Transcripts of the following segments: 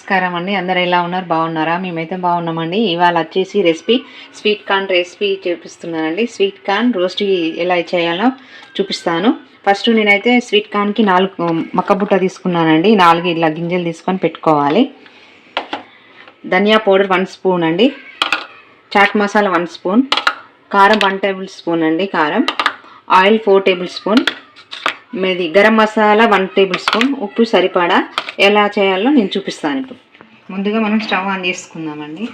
నమస్కారం అండి. అందరు ఎలా ఉన్నారు? బాగున్నారా? మేమైతే బాగున్నామండి. ఇవాళ వచ్చేసి రెసిపీ స్వీట్ కార్న్ రెసిపీ చూపిస్తున్నానండి. స్వీట్ కార్న్ రోస్ట్ ఎలా చేయాలో చూపిస్తాను. ఫస్ట్ నేనైతే స్వీట్ కార్న్కి 4 మక్కబుట్ట తీసుకున్నానండి. 4 ఇలా గింజలు తీసుకొని పెట్టుకోవాలి. ధనియా పౌడర్ 1 స్పూన్ అండి. చాట్ మసాలా 1 స్పూన్, కారం 1 టేబుల్ స్పూన్ అండి. కారం, ఆయిల్ 4 టేబుల్ స్పూన్, మీది గరం మసాలా 1 టేబుల్ స్పూన్, ఉప్పు సరిపడా. ఎలా చేయాలో నేను చూపిస్తాను. ఇప్పుడు ముందుగా మనం స్టవ్ ఆన్ చేసుకుందామండి.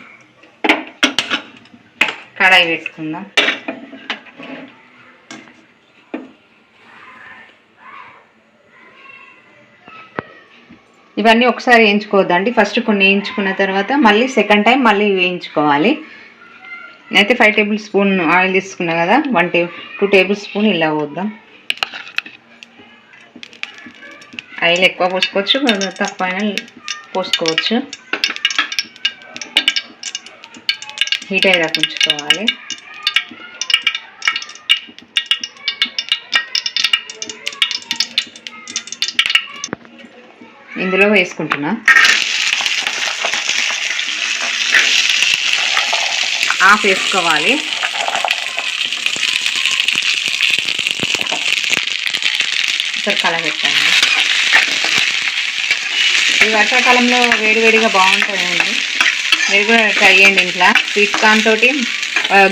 కడాయి పెట్టుకుందాం. ఇవన్నీ ఒకసారి వేయించుకోవద్దండి. ఫస్ట్ కొన్ని వేయించుకున్న తర్వాత మళ్ళీ సెకండ్ టైం మళ్ళీ వేయించుకోవాలి. నేనైతే 5 టేబుల్ స్పూన్ ఆయిల్ తీసుకున్నా కదా, 2 టేబుల్ స్పూన్ ఇలా పోద్దాం. ఆయిల్ ఎక్కువ పోసుకోవచ్చు, తక్కువ అయినా పోసుకోవచ్చు. హీట్ అయ్యేదాకా ఉంచుకోవాలి. ఇందులో వేసుకుంటున్నా. హాఫ్ వేసుకోవాలి. ఒకసారి కలబెట్టండి. ఈ వర్షాకాలంలో వేడివేడిగా బాగుంటుందండి. మీరు కూడా ట్రై చేయండి ఇంట్లో. స్వీట్ కార్న్ తోటి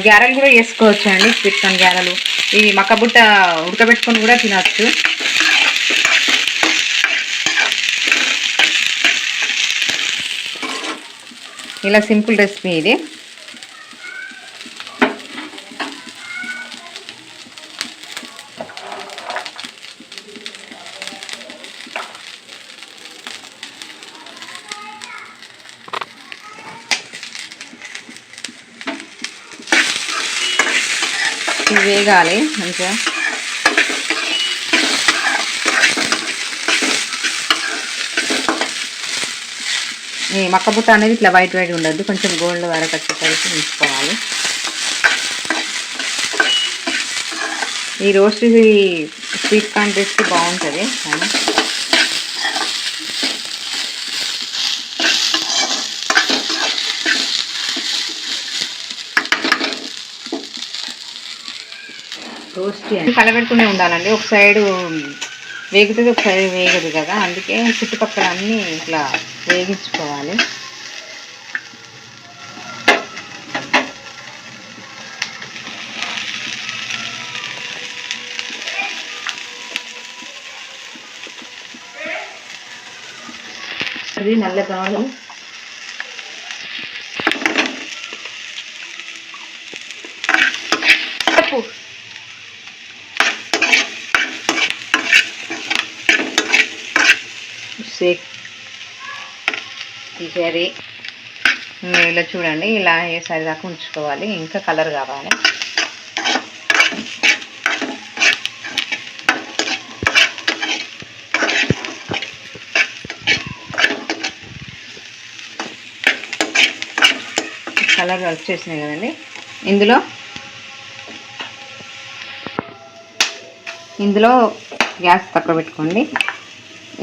గ్యారెలు కూడా చేసుకోవచ్చు అండి. స్వీట్ కార్న్ గ్యారెలు ఈ మక్కబుట్ట ఉడకబెట్టుకొని కూడా తినచ్చు. ఇలా సింపుల్ రెసిపీ ఇది. ఇది వేగాలి మంచిగా. ఈ మక్కబుట్ట అనేది ఇట్లా వైట్ ఉండద్దు, కొంచెం గోల్డ్ వరకచ్చేసరికి ఉంచుకోవాలి. ఈ రోస్ట్ స్వీట్ కార్న్ రెసిపీ బాగుంటుంది. రోస్ట్ కలబెట్టుకునే ఉండాలండి. ఒక సైడు వేగుతుంది, ఒక సైడ్ వేగదు కదా, అందుకే చుట్టుపక్కల అన్నీ ఇట్లా వేగించుకోవాలి. అది నల్లగాలు సరే ఇలా చూడండి. ఇలా అయ్యేసరి దాకా ఉంచుకోవాలి. ఇంకా కలర్ కావాలి. కలర్ వచ్చేసినాయి కదండి. ఇందులో గ్యాస్ తక్కువ పెట్టుకోండి.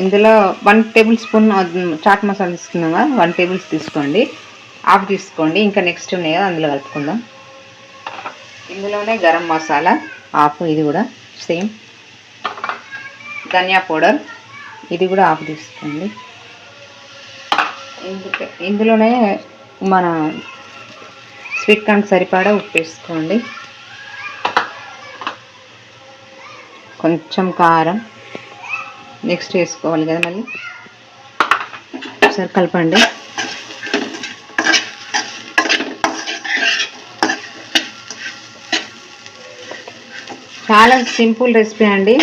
ఇందులో 1 టేబుల్ స్పూన్ చాట్ మసాలా తీసుకున్నాం కదా, 1 టేబుల్ తీసుకోండి. హాఫ్ తీసుకోండి. ఇంకా నెక్స్ట్ ఉన్నాయి కదా, అందులో కలుపుకుందాం. ఇందులోనే గరం మసాలా హాఫ్, ఇది కూడా సేమ్. ధనియా పౌడర్ ఇది కూడా హాఫ్ తీసుకోండి. ఇందులోనే మన స్వీట్ కార్న్ సరిపడా ఉప్పు వేసుకోండి. కొంచెం కారం నెక్స్ట్ వేసుకోవాలి కదా, మళ్ళీ ఒకసారి కలపండి. చాలా సింపుల్ రెసిపీ అండి.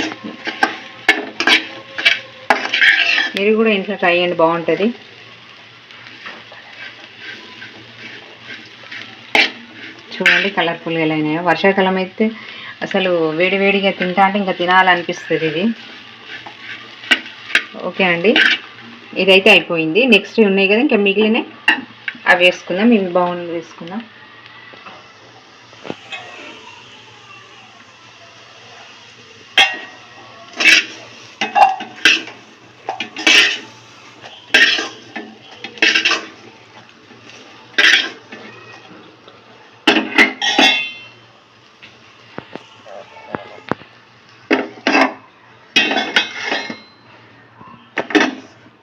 మీరు కూడా ఇంట్లో ట్రై చేయండి, బాగుంటుంది. చూడండి కలర్ఫుల్గా ఎలా అయినాయో. వర్షాకాలం అయితే అసలు వేడివేడిగా తింటా అంటే ఇంకా తినాలనిపిస్తుంది ఇది. ఓకే అండి, ఇదైతే అయిపోయింది. నెక్స్ట్ ఉన్నాయి కదా ఇంకా మిగిలినవి, అవి వేసుకుందాం. ఇవి బాగుంది వేసుకుందాం.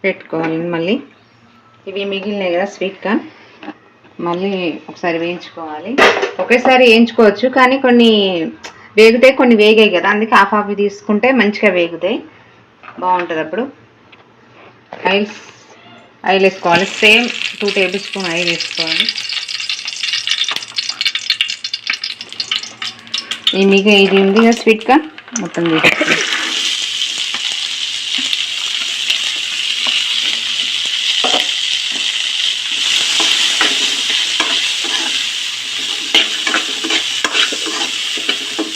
పెట్టుకోవాలి. మళ్ళీ ఇవి మిగిలినాయి కదా స్వీట్ కార్న్, మళ్ళీ ఒకసారి వేయించుకోవాలి. ఒకేసారి వేయించుకోవచ్చు కానీ కొన్ని వేగుతాయి, కొన్ని వేగాయి కదా, అందుకే హాఫ్ హాఫ్ తీసుకుంటే మంచిగా వేగుతాయి, బాగుంటుంది. అప్పుడు ఆయిల్ వేసుకోవాలి. సేమ్ 2 టేబుల్ స్పూన్ ఆయిల్ వేసుకోవాలి. ఈ మీకు ఇది ఉంది కదా స్వీట్ కార్న్ మొత్తం వేసుకోవాలి.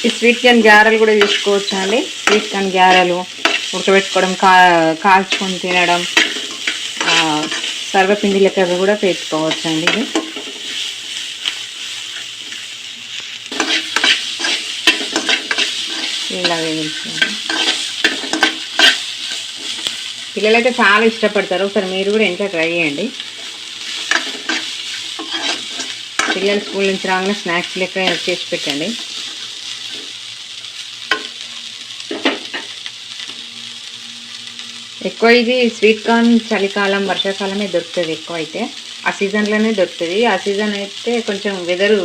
ఈ స్వీట్ కార్న్ గ్యారెలు కూడా తీసుకోవచ్చు అండి. స్వీట్ కార్న్ గ్యారెలు ఉడకబెట్టుకోవడం, కాల్చుకొని తినడం, సర్వపిండి లెక్క కూడా పెట్టుకోవచ్చు అండి. ఇది ఇలా వేయించుకోండి. పిల్లలైతే చాలా ఇష్టపడతారు. ఒకసారి మీరు కూడా ఇంట్లో ట్రై చేయండి. పిల్లలు స్కూల్ నుంచి రాగానే స్నాక్స్ లెక్క చేసి పెట్టండి. ఎక్కువ ఇది స్వీట్ కార్న్ చలికాలం వర్షాకాలమే దొరుకుతుంది ఎక్కువ. అయితే ఆ సీజన్లోనే దొరుకుతుంది. ఆ సీజన్ అయితే కొంచెం వెదరు